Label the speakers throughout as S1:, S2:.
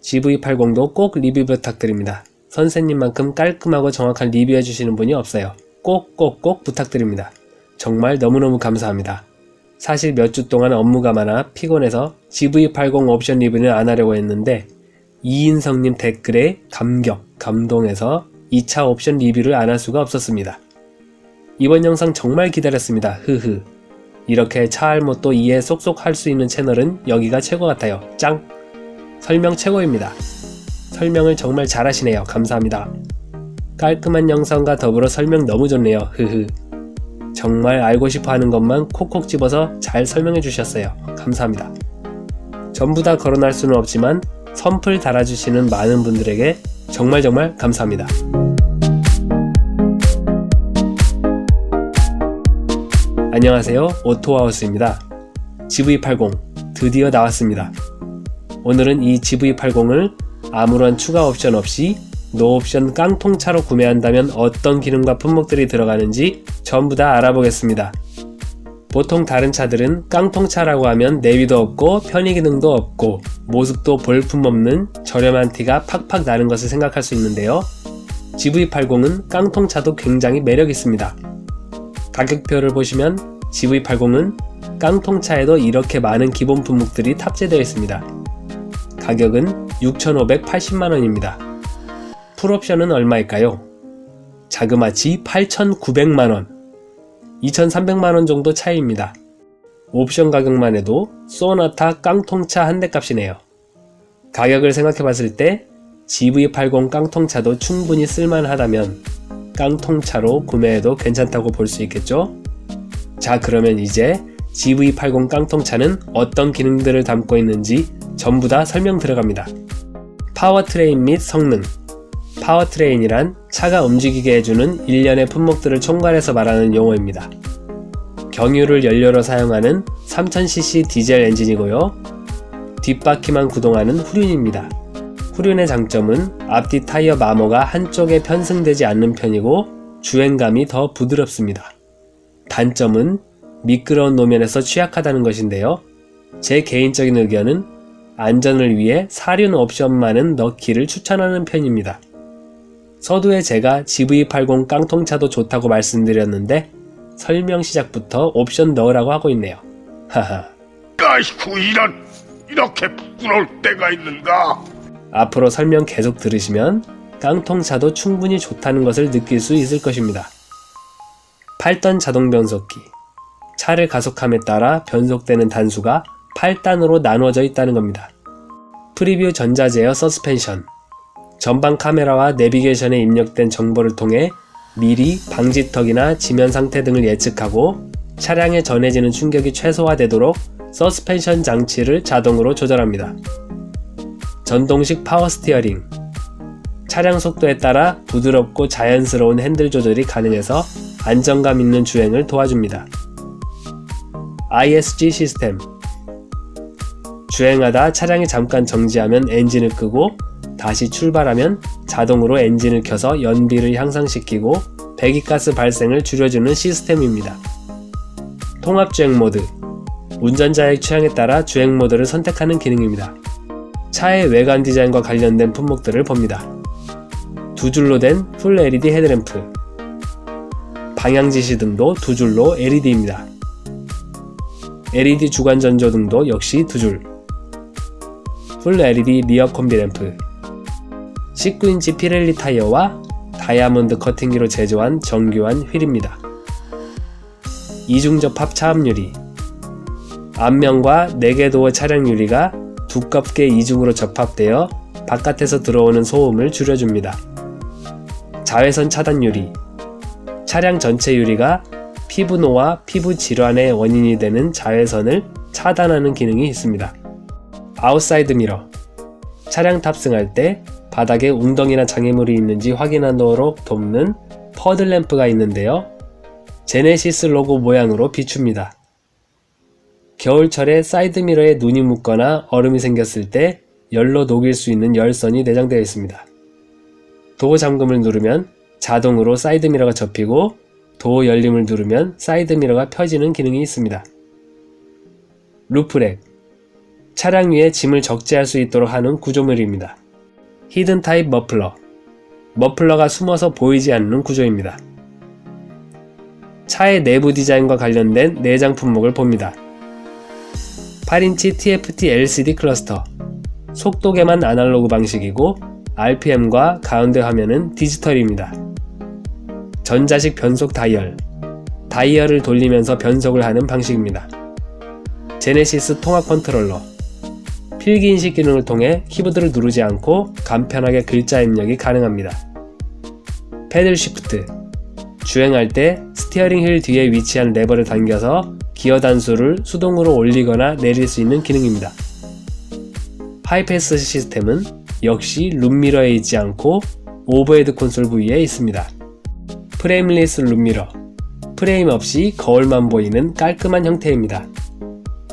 S1: GV80도 꼭 리뷰 부탁드립니다. 선생님만큼 깔끔하고 정확한 리뷰해주시는 분이 없어요. 꼭 부탁드립니다. 정말 너무너무 감사합니다. 사실 몇 주 동안 업무가 많아 피곤해서 GV80 옵션 리뷰는 안 하려고 했는데 이인성님 댓글에 감동해서 2차 옵션 리뷰를 안 할 수가 없었습니다. 이번 영상 정말 기다렸습니다. 이렇게 차알못도 이해 쏙쏙 할 수 있는 채널은 여기가 최고 같아요. 짱! 설명 최고입니다. 설명을 정말 잘하시네요. 감사합니다. 깔끔한 영상과 더불어 설명 너무 좋네요. 정말 알고 싶어 하는 것만 콕콕 집어서 잘 설명해 주셨어요. 감사합니다. 전부 다 거론할 수는 없지만 선플 달아주시는 많은 분들에게 정말 감사합니다. 안녕하세요. 오토하우스입니다. GV80 드디어 나왔습니다. 오늘은 이 GV80을 아무런 추가 옵션 없이 노옵션 깡통차로 구매한다면 어떤 기능과 품목들이 들어가는지 전부 다 알아보겠습니다. 보통 다른 차들은 깡통차라고 하면 내비도 없고 편의기능도 없고 모습도 볼품없는 저렴한 티가 팍팍 나는 것을 생각할 수 있는데요. GV80은 깡통차도 굉장히 매력 있습니다. 가격표를 보시면 GV80은 깡통차에도 이렇게 많은 기본 품목들이 탑재되어 있습니다. 가격은 6,580만원입니다. 풀옵션은 얼마일까요? 자그마치 8,900만원, 2,300만원 정도 차이입니다. 옵션 가격만 해도 소나타 깡통차 한 대 값이네요. 가격을 생각해봤을 때 GV80 깡통차도 충분히 쓸만하다면 깡통차로 구매해도 괜찮다고 볼 수 있겠죠? 자, 그러면 이제 GV80 깡통차는 어떤 기능들을 담고 있는지 전부 다 설명 들어갑니다. 파워트레인 및 성능. 파워트레인이란 차가 움직이게 해주는 일련의 품목들을 총괄해서 말하는 용어입니다. 경유를 연료로 사용하는 3000cc 디젤 엔진이고요. 뒷바퀴만 구동하는 후륜입니다. 후륜의 장점은 앞뒤 타이어 마모가 한쪽에 편승되지 않는 편이고 주행감이 더 부드럽습니다. 단점은 미끄러운 노면에서 취약하다는 것인데요. 제 개인적인 의견은 안전을 위해 사륜 옵션만은 넣기를 추천하는 편입니다. 서두에 제가 GV80 깡통차도 좋다고 말씀드렸는데 설명 시작부터 옵션 넣으라고 하고 있네요.
S2: 아이쿠, 이렇게 부끄러울 때가 있는가?
S1: 앞으로 설명 계속 들으시면 깡통차도 충분히 좋다는 것을 느낄 수 있을 것입니다. 8단 자동 변속기. 차를 가속함에 따라 변속되는 단수가 8단으로 나누어져 있다는 겁니다. 프리뷰 전자제어 서스펜션. 전방 카메라와 내비게이션에 입력된 정보를 통해 미리 방지턱이나 지면 상태 등을 예측하고 차량에 전해지는 충격이 최소화되도록 서스펜션 장치를 자동으로 조절합니다. 전동식 파워 스티어링. 차량 속도에 따라 부드럽고 자연스러운 핸들 조절이 가능해서 안정감 있는 주행을 도와줍니다. ISG 시스템. 주행하다 차량이 잠깐 정지하면 엔진을 끄고 다시 출발하면 자동으로 엔진을 켜서 연비를 향상시키고 배기가스 발생을 줄여주는 시스템입니다. 통합주행 모드. 운전자의 취향에 따라 주행 모드를 선택하는 기능입니다. 차의 외관 디자인과 관련된 품목들을 봅니다. 두 줄로 된 풀 LED 헤드램프. 방향 지시 등도 두 줄로 LED입니다. LED 주간 전조 등도 역시 두 줄. 풀 LED 리어 콤비 램프. 19인치 피렐리 타이어와 다이아몬드 커팅기로 제조한 정교한 휠입니다. 이중 접합 차압 유리. 앞면과 4개 도어 차량 유리가 두껍게 이중으로 접합되어 바깥에서 들어오는 소음을 줄여줍니다. 자외선 차단 유리. 차량 전체 유리가 피부노와 피부 질환의 원인이 되는 자외선을 차단하는 기능이 있습니다. 아웃사이드 미러. 차량 탑승할 때 바닥에 웅덩이나 장애물이 있는지 확인하도록 돕는 퍼드 램프가 있는데요. 제네시스 로고 모양으로 비춥니다. 겨울철에 사이드미러에 눈이 묻거나 얼음이 생겼을 때 열로 녹일 수 있는 열선이 내장되어 있습니다. 도어 잠금을 누르면 자동으로 사이드미러가 접히고 도어 열림을 누르면 사이드미러가 펴지는 기능이 있습니다. 루프렉. 차량 위에 짐을 적재할 수 있도록 하는 구조물입니다. 히든 타입 머플러. 머플러가 숨어서 보이지 않는 구조입니다. 차의 내부 디자인과 관련된 내장 품목을 봅니다. 8인치 TFT LCD 클러스터. 속도계만 아날로그 방식이고 RPM과 가운데 화면은 디지털입니다. 전자식 변속 다이얼. 다이얼을 돌리면서 변속을 하는 방식입니다. 제네시스 통합 컨트롤러. 필기인식 기능을 통해 키보드를 누르지 않고 간편하게 글자 입력이 가능합니다. 패들 쉬프트. 주행할 때 스티어링 휠 뒤에 위치한 레버를 당겨서 기어 단수를 수동으로 올리거나 내릴 수 있는 기능입니다. 하이패스 시스템은 역시 룸미러에 있지 않고 오버헤드 콘솔 부위에 있습니다. 프레임리스 룸미러. 프레임 없이 거울만 보이는 깔끔한 형태입니다.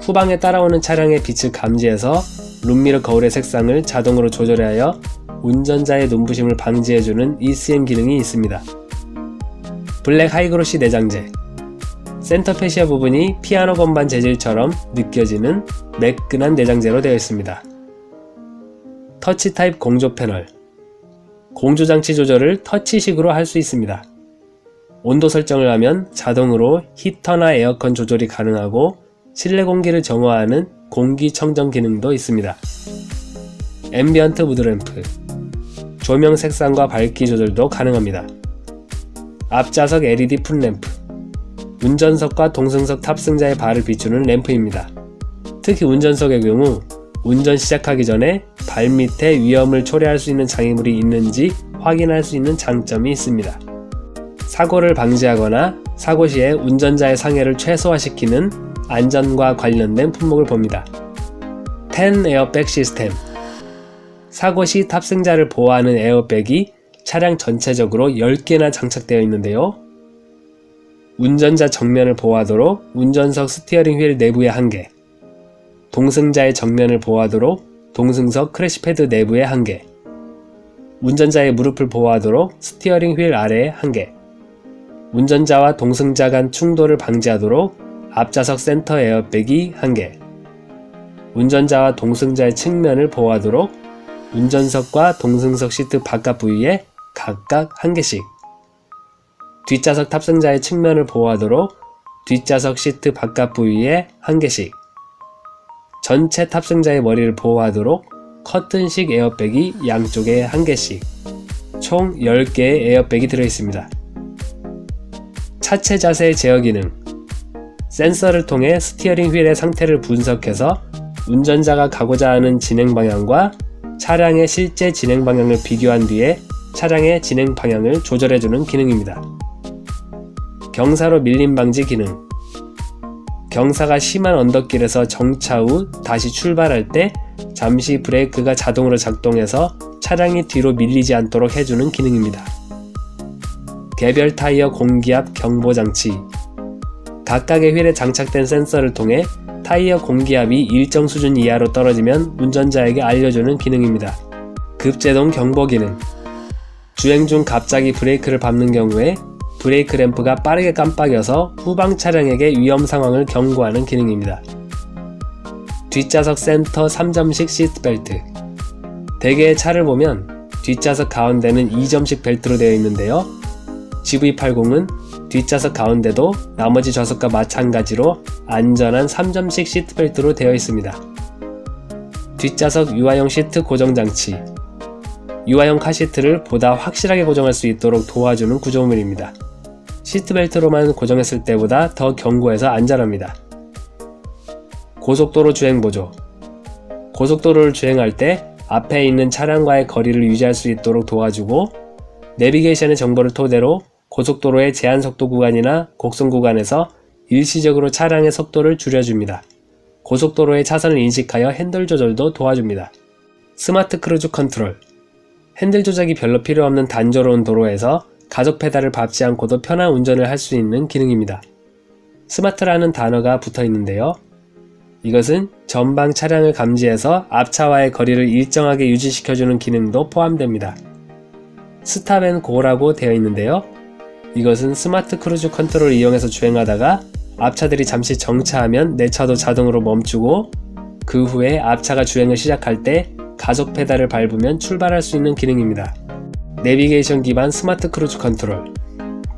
S1: 후방에 따라오는 차량의 빛을 감지해서 룸미러 거울의 색상을 자동으로 조절하여 운전자의 눈부심을 방지해주는 ECM 기능이 있습니다. 블랙 하이그로시 내장재. 센터 페시아 부분이 피아노 건반 재질처럼 느껴지는 매끈한 내장재로 되어 있습니다. 터치 타입 공조 패널. 공조 장치 조절을 터치식으로 할 수 있습니다. 온도 설정을 하면 자동으로 히터나 에어컨 조절이 가능하고 실내 공기를 정화하는 공기청정 기능도 있습니다. 앰비언트 무드램프. 조명 색상과 밝기 조절도 가능합니다. 앞좌석 LED 풋램프. 운전석과 동승석 탑승자의 발을 비추는 램프입니다. 특히 운전석의 경우 운전 시작하기 전에 발 밑에 위험을 초래할 수 있는 장애물이 있는지 확인할 수 있는 장점이 있습니다. 사고를 방지하거나 사고 시에 운전자의 상해를 최소화시키는 안전과 관련된 품목을 봅니다. 10 에어백 시스템. 사고 시 탑승자를 보호하는 에어백이 차량 전체적으로 10개나 장착되어 있는데요. 운전자 정면을 보호하도록 운전석 스티어링 휠 내부에 1개, 동승자의 정면을 보호하도록 동승석 크래시패드 내부에 1개, 운전자의 무릎을 보호하도록 스티어링 휠 아래에 1개, 운전자와 동승자 간 충돌을 방지하도록 앞좌석 센터 에어백이 1개, 운전자와 동승자의 측면을 보호하도록 운전석과 동승석 시트 바깥 부위에 각각 1개씩, 뒷좌석 탑승자의 측면을 보호하도록 뒷좌석 시트 바깥 부위에 1개씩, 전체 탑승자의 머리를 보호하도록 커튼식 에어백이 양쪽에 1개씩, 총 10개의 에어백이 들어있습니다. 차체 자세 제어 기능. 센서를 통해 스티어링 휠의 상태를 분석해서 운전자가 가고자 하는 진행 방향과 차량의 실제 진행 방향을 비교한 뒤에 차량의 진행 방향을 조절해주는 기능입니다. 경사로 밀림 방지 기능. 경사가 심한 언덕길에서 정차 후 다시 출발할 때 잠시 브레이크가 자동으로 작동해서 차량이 뒤로 밀리지 않도록 해주는 기능입니다. 개별 타이어 공기압 경보 장치. 각각의 휠에 장착된 센서를 통해 타이어 공기압이 일정 수준 이하로 떨어지면 운전자에게 알려주는 기능입니다. 급제동 경보 기능. 주행 중 갑자기 브레이크를 밟는 경우에 브레이크 램프가 빠르게 깜빡여서 후방 차량에게 위험 상황을 경고하는 기능입니다. 뒷좌석 센터 3점식 시트벨트. 대개의 차를 보면 뒷좌석 가운데는 2점식 벨트로 되어 있는데요. GV80은 뒷좌석 가운데도 나머지 좌석과 마찬가지로 안전한 3점식 시트벨트로 되어 있습니다. 뒷좌석 유아용 시트 고정장치. 유아용 카시트를 보다 확실하게 고정할 수 있도록 도와주는 구조물입니다. 시트벨트로만 고정했을 때보다 더 견고해서 안전합니다. 고속도로 주행보조. 고속도로를 주행할 때 앞에 있는 차량과의 거리를 유지할 수 있도록 도와주고, 내비게이션의 정보를 토대로 고속도로의 제한속도 구간이나 곡선 구간에서 일시적으로 차량의 속도를 줄여줍니다. 고속도로의 차선을 인식하여 핸들 조절도 도와줍니다. 스마트 크루즈 컨트롤. 핸들 조작이 별로 필요 없는 단조로운 도로에서 가속 페달을 밟지 않고도 편한 운전을 할 수 있는 기능입니다. 스마트라는 단어가 붙어 있는데요. 이것은 전방 차량을 감지해서 앞차와의 거리를 일정하게 유지시켜주는 기능도 포함됩니다. 스탑 앤 고라고 되어 있는데요. 이것은 스마트 크루즈 컨트롤을 이용해서 주행하다가 앞차들이 잠시 정차하면 내 차도 자동으로 멈추고, 그 후에 앞차가 주행을 시작할 때 가속 페달을 밟으면 출발할 수 있는 기능입니다. 내비게이션 기반 스마트 크루즈 컨트롤.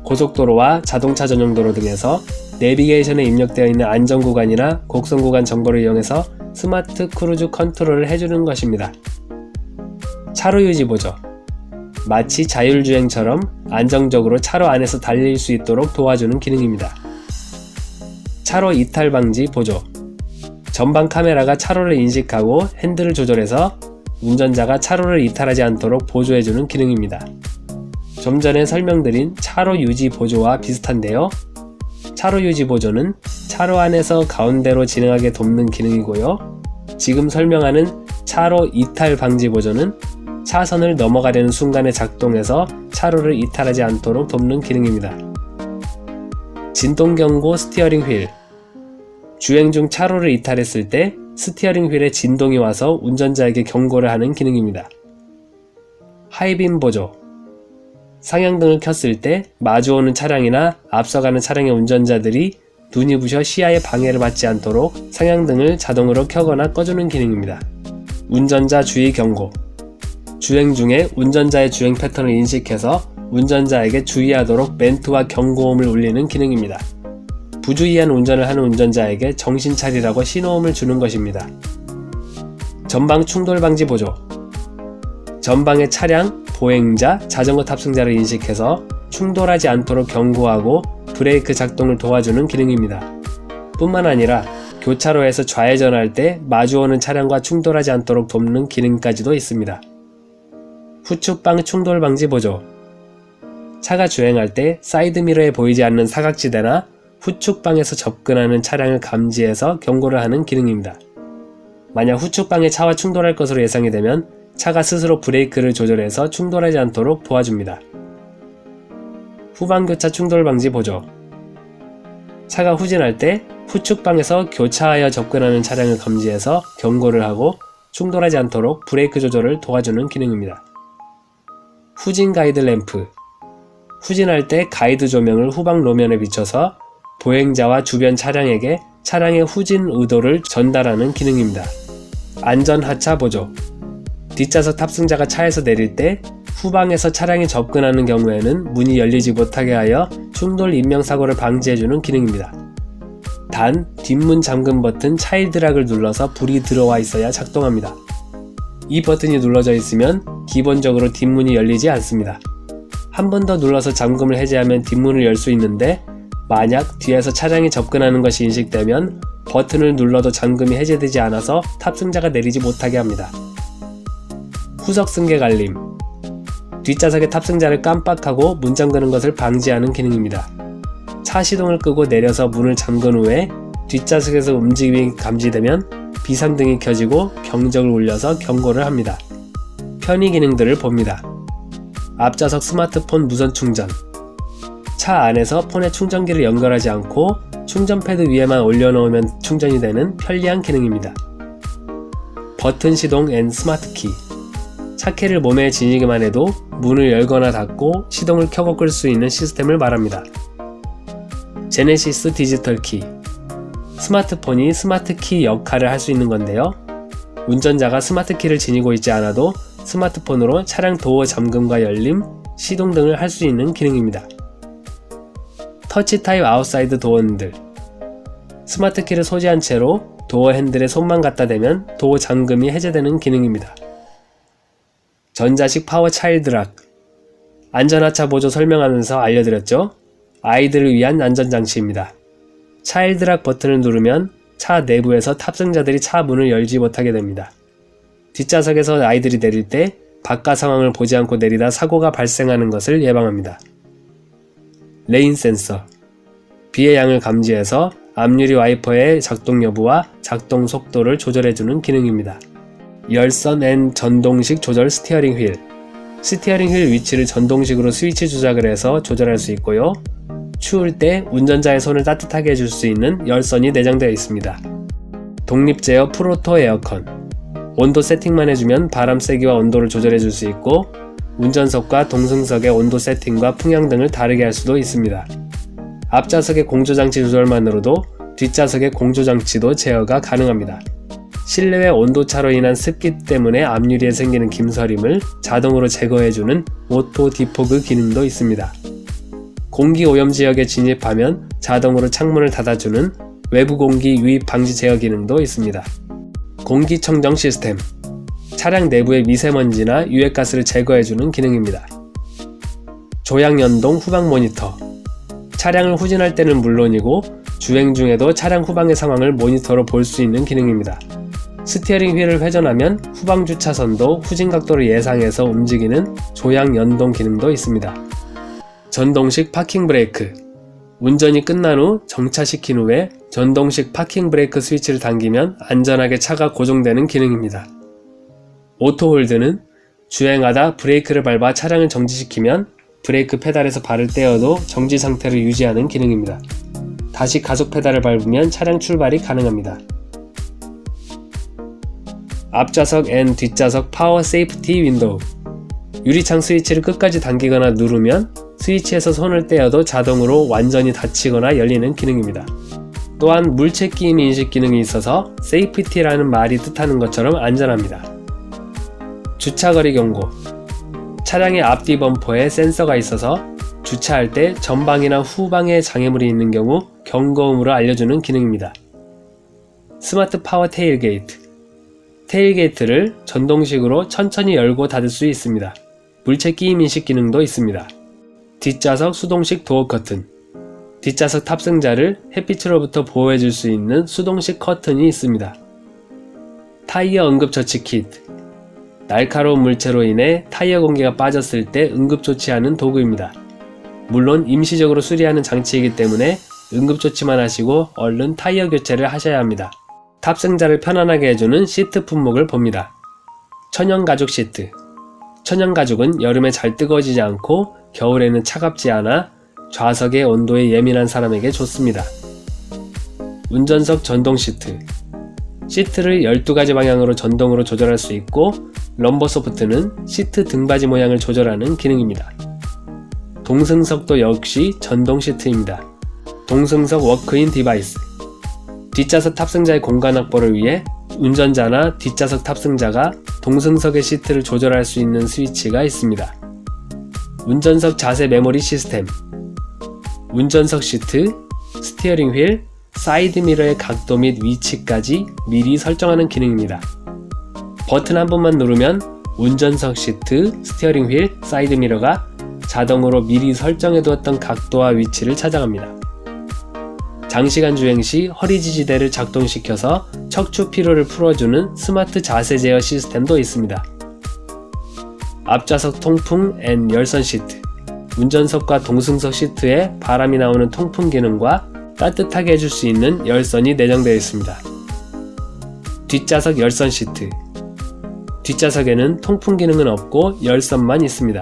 S1: 고속도로와 자동차 전용 도로 등에서 내비게이션에 입력되어 있는 안전구간이나 곡선구간 정보를 이용해서 스마트 크루즈 컨트롤을 해주는 것입니다. 차로 유지 보조. 마치 자율주행처럼 안정적으로 차로 안에서 달릴 수 있도록 도와주는 기능입니다. 차로 이탈 방지 보조. 전방 카메라가 차로를 인식하고 핸들을 조절해서 운전자가 차로를 이탈하지 않도록 보조해주는 기능입니다. 좀 전에 설명드린 차로 유지 보조와 비슷한데요. 차로 유지 보조는 차로 안에서 가운데로 진행하게 돕는 기능이고요. 지금 설명하는 차로 이탈 방지 보조는 차선을 넘어가려는 순간에 작동해서 차로를 이탈하지 않도록 돕는 기능입니다. 진동 경고 스티어링 휠. 주행 중 차로를 이탈했을 때 스티어링 휠에 진동이 와서 운전자에게 경고를 하는 기능입니다. 하이빔 보조. 상향등을 켰을 때 마주오는 차량이나 앞서가는 차량의 운전자들이 눈이 부셔 시야에 방해를 받지 않도록 상향등을 자동으로 켜거나 꺼주는 기능입니다. 운전자 주의 경고. 주행 중에 운전자의 주행 패턴을 인식해서 운전자에게 주의하도록 멘트와 경고음을 울리는 기능입니다. 부주의한 운전을 하는 운전자에게 정신 차리라고 신호음을 주는 것입니다. 전방 충돌 방지 보조. 전방의 차량, 보행자, 자전거 탑승자를 인식해서 충돌하지 않도록 경고하고 브레이크 작동을 도와주는 기능입니다. 뿐만 아니라 교차로에서 좌회전할 때 마주오는 차량과 충돌하지 않도록 돕는 기능까지도 있습니다. 후측방 충돌 방지 보조. 차가 주행할 때 사이드미러에 보이지 않는 사각지대나 후측방에서 접근하는 차량을 감지해서 경고를 하는 기능입니다. 만약 후측방의 차와 충돌할 것으로 예상이 되면 차가 스스로 브레이크를 조절해서 충돌하지 않도록 도와줍니다. 후방교차 충돌 방지 보조. 차가 후진할 때 후측방에서 교차하여 접근하는 차량을 감지해서 경고를 하고 충돌하지 않도록 브레이크 조절을 도와주는 기능입니다. 후진 가이드 램프. 후진할 때 가이드 조명을 후방路면에 비춰서 보행자와 주변 차량에게 차량의 후진 의도를 전달하는 기능입니다. 안전 하차 보조. 뒷좌석 탑승자가 차에서 내릴 때 후방에서 차량이 접근하는 경우에는 문이 열리지 못하게 하여 충돌 인명사고를 방지해주는 기능입니다. 단, 뒷문 잠금 버튼 차일드락을 눌러서 불이 들어와 있어야 작동합니다. 이 버튼이 눌러져 있으면 기본적으로 뒷문이 열리지 않습니다. 한 번 더 눌러서 잠금을 해제하면 뒷문을 열 수 있는데 만약 뒤에서 차량이 접근하는 것이 인식되면 버튼을 눌러도 잠금이 해제되지 않아서 탑승자가 내리지 못하게 합니다. 후석 승객 알림. 뒷좌석의 탑승자를 깜빡하고 문 잠그는 것을 방지하는 기능입니다. 차 시동을 끄고 내려서 문을 잠근 후에 뒷좌석에서 움직임이 감지되면 비상등이 켜지고 경적을 울려서 경고를 합니다. 편의 기능들을 봅니다. 앞좌석 스마트폰 무선 충전. 차 안에서 폰에 충전기를 연결하지 않고 충전 패드 위에만 올려놓으면 충전이 되는 편리한 기능입니다. 버튼 시동 앤 스마트 키. 차키를 몸에 지니기만 해도 문을 열거나 닫고 시동을 켜고 끌 수 있는 시스템을 말합니다. 제네시스 디지털 키. 스마트폰이 스마트 키 역할을 할 수 있는 건데요. 운전자가 스마트 키를 지니고 있지 않아도 스마트폰으로 차량 도어 잠금과 열림, 시동 등을 할 수 있는 기능입니다. 터치 타입 아웃사이드 도어 핸들. 스마트 키를 소지한 채로 도어 핸들에 손만 갖다 대면 도어 잠금이 해제되는 기능입니다. 전자식 파워 차일드락. 안전하차 보조 설명하면서 알려드렸죠? 아이들을 위한 안전장치입니다. 차일드락 버튼을 누르면 차 내부에서 탑승자들이 차 문을 열지 못하게 됩니다. 뒷좌석에서 아이들이 내릴 때 바깥 상황을 보지 않고 내리다 사고가 발생하는 것을 예방합니다. 레인 센서. 비의 양을 감지해서 앞유리 와이퍼의 작동 여부와 작동 속도를 조절해주는 기능입니다. 열선 앤 전동식 조절 스티어링 휠. 스티어링 휠 위치를 전동식으로 스위치 조작을 해서 조절할 수 있고요. 추울 때 운전자의 손을 따뜻하게 해줄 수 있는 열선이 내장되어 있습니다. 독립 제어 프로토 에어컨. 온도 세팅만 해주면 바람 세기와 온도를 조절해줄 수 있고 운전석과 동승석의 온도 세팅과 풍향 등을 다르게 할 수도 있습니다. 앞좌석의 공조장치 조절만으로도 뒷좌석의 공조장치도 제어가 가능합니다. 실내외 온도차로 인한 습기 때문에 앞유리에 생기는 김서림을 자동으로 제거해주는 오토 디포그 기능도 있습니다. 공기 오염 지역에 진입하면 자동으로 창문을 닫아주는 외부 공기 유입 방지 제어 기능도 있습니다. 공기청정 시스템, 차량 내부의 미세먼지나 유해가스를 제거해주는 기능입니다. 조향연동 후방 모니터, 차량을 후진할 때는 물론이고 주행 중에도 차량 후방의 상황을 모니터로 볼 수 있는 기능입니다. 스티어링 휠을 회전하면 후방 주차선도 후진 각도를 예상해서 움직이는 조향 연동 기능도 있습니다. 전동식 파킹 브레이크, 운전이 끝난 후 정차시킨 후에 전동식 파킹 브레이크 스위치를 당기면 안전하게 차가 고정되는 기능입니다. 오토 홀드는 주행하다 브레이크를 밟아 차량을 정지시키면 브레이크 페달에서 발을 떼어도 정지 상태를 유지하는 기능입니다. 다시 가속 페달을 밟으면 차량 출발이 가능합니다. 앞좌석 앤 뒷좌석 파워 세이프티 윈도우, 유리창 스위치를 끝까지 당기거나 누르면 스위치에서 손을 떼어도 자동으로 완전히 닫히거나 열리는 기능입니다. 또한 물체 끼임 인식 기능이 있어서 세이프티라는 말이 뜻하는 것처럼 안전합니다. 주차거리 경고, 차량의 앞뒤 범퍼에 센서가 있어서 주차할 때 전방이나 후방에 장애물이 있는 경우 경고음으로 알려주는 기능입니다. 스마트 파워 테일게이트, 테일게이트를 전동식으로 천천히 열고 닫을 수 있습니다. 물체 끼임 인식 기능도 있습니다. 뒷좌석 수동식 도어 커튼, 뒷좌석 탑승자를 햇빛으로부터 보호해줄 수 있는 수동식 커튼이 있습니다. 타이어 응급처치 키트, 날카로운 물체로 인해 타이어 공기가 빠졌을 때 응급조치하는 도구입니다. 물론 임시적으로 수리하는 장치이기 때문에 응급조치만 하시고 얼른 타이어 교체를 하셔야 합니다. 탑승자를 편안하게 해주는 시트 품목을 봅니다. 천연가죽 시트, 천연가죽은 여름에 잘 뜨거워지지 않고 겨울에는 차갑지 않아 좌석의 온도에 예민한 사람에게 좋습니다. 운전석 전동 시트, 시트를 12가지 방향으로 전동으로 조절할 수 있고 럼버 소프트는 시트 등받이 모양을 조절하는 기능입니다. 동승석도 역시 전동 시트입니다. 동승석 워크인 디바이스, 뒷좌석 탑승자의 공간 확보를 위해 운전자나 뒷좌석 탑승자가 동승석의 시트를 조절할 수 있는 스위치가 있습니다. 운전석 자세 메모리 시스템, 운전석 시트, 스티어링 휠, 사이드 미러의 각도 및 위치까지 미리 설정하는 기능입니다. 버튼 한 번만 누르면 운전석 시트, 스티어링 휠, 사이드 미러가 자동으로 미리 설정해두었던 각도와 위치를 찾아갑니다. 장시간 주행 시 허리 지지대를 작동시켜서 척추 피로를 풀어주는 스마트 자세 제어 시스템도 있습니다. 앞좌석 통풍 앤 열선 시트, 운전석과 동승석 시트에 바람이 나오는 통풍 기능과 따뜻하게 해줄 수 있는 열선이 내장되어 있습니다. 뒷좌석 열선 시트, 뒷좌석에는 통풍 기능은 없고 열선만 있습니다.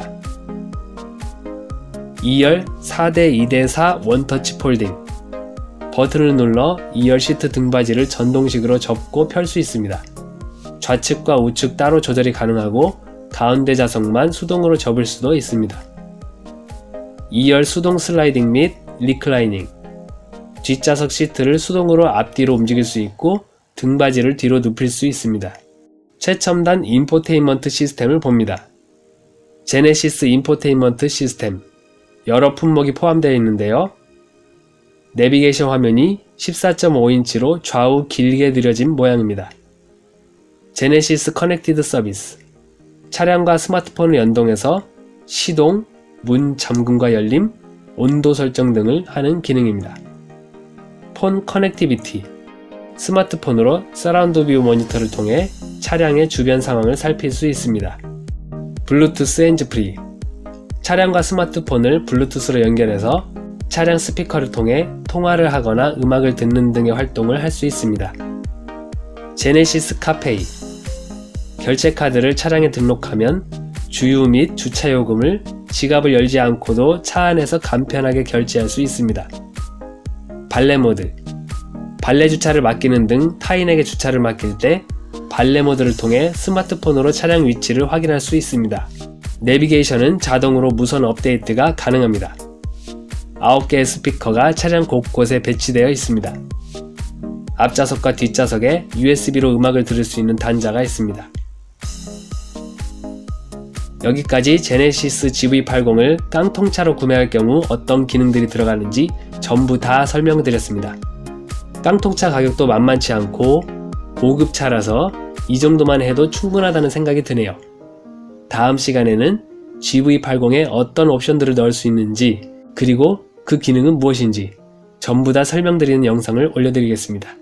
S1: 2열 4대 2대4 원터치 폴딩, 버튼을 눌러 2열 시트 등받이를 전동식으로 접고 펼 수 있습니다. 좌측과 우측 따로 조절이 가능하고 가운데 좌석만 수동으로 접을 수도 있습니다. 2열 수동 슬라이딩 및 리클라이닝, 뒷좌석 시트를 수동으로 앞뒤로 움직일 수 있고 등받이를 뒤로 눕힐 수 있습니다. 최첨단 인포테인먼트 시스템을 봅니다. 제네시스 인포테인먼트 시스템, 여러 품목이 포함되어 있는데요. 내비게이션 화면이 14.5인치로 좌우 길게 늘어진 모양입니다. 제네시스 커넥티드 서비스, 차량과 스마트폰을 연동해서 시동, 문 잠금과 열림, 온도 설정 등을 하는 기능입니다. 폰 커넥티비티, 스마트폰으로 서라운드 뷰 모니터를 통해 차량의 주변 상황을 살필 수 있습니다. 블루투스 핸즈프리, 차량과 스마트폰을 블루투스로 연결해서 차량 스피커를 통해 통화를 하거나 음악을 듣는 등의 활동을 할 수 있습니다. 제네시스 카페이, 결제카드를 차량에 등록하면 주유 및 주차요금을 지갑을 열지 않고도 차 안에서 간편하게 결제할 수 있습니다. 발레 모드, 발레 주차를 맡기는 등 타인에게 주차를 맡길 때 발레 모드를 통해 스마트폰으로 차량 위치를 확인할 수 있습니다. 내비게이션은 자동으로 무선 업데이트가 가능합니다. 9개의 스피커가 차량 곳곳에 배치되어 있습니다. 앞좌석과 뒷좌석에 USB로 음악을 들을 수 있는 단자가 있습니다. 여기까지 제네시스 GV80을 깡통차로 구매할 경우 어떤 기능들이 들어가는지 전부 다 설명드렸습니다. 깡통차 가격도 만만치 않고 고급차라서 이 정도만 해도 충분하다는 생각이 드네요. 다음 시간에는 GV80에 어떤 옵션들을 넣을 수 있는지, 그리고 그 기능은 무엇인지 전부 다 설명드리는 영상을 올려드리겠습니다.